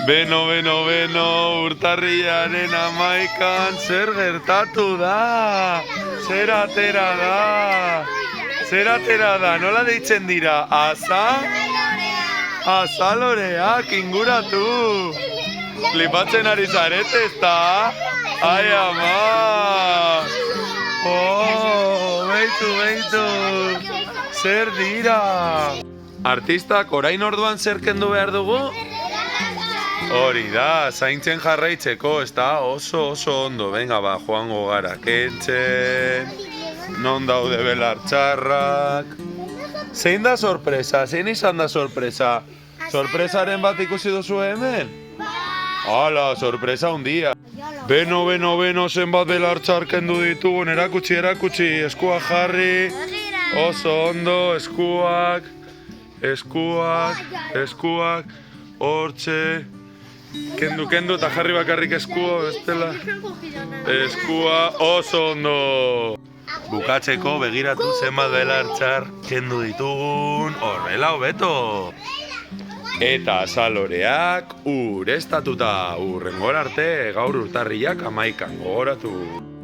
Beno, urtarriaren 11an zer gertatu da? Zer atera da? Nola deitzen dira? Azaloreak inguratu. Flipatzen ari zarete, ezta? Ai, ama! Oh, beitu. Zer dira? Artistak orain orduan zer kendu behar dugu? Hori da, zaintzen jarraitzeko, ezta? Oso ondo. Venga, ba, joango gara kentzen. Non daude belar txarrak. Zein da sorpresa? Zein izan da sorpresa? Sorpresaren bat ikusi duzu hemen? Hala, sorpresa handia. Beno, zenbat belar txar kendu ditugun, erakutsi, eskuak jarri. Oso ondo, eskuak. Hortxe. Kendu eta jarri bakarrik eskua, bestela. Eskua, oso ondo. Bukatzeko begiratu zenbat belar txar kendu ditugun, horrela hobeto. Eta azaloreak ureztatuta, urrengora arte gaur urtarriak 11an gogoratu.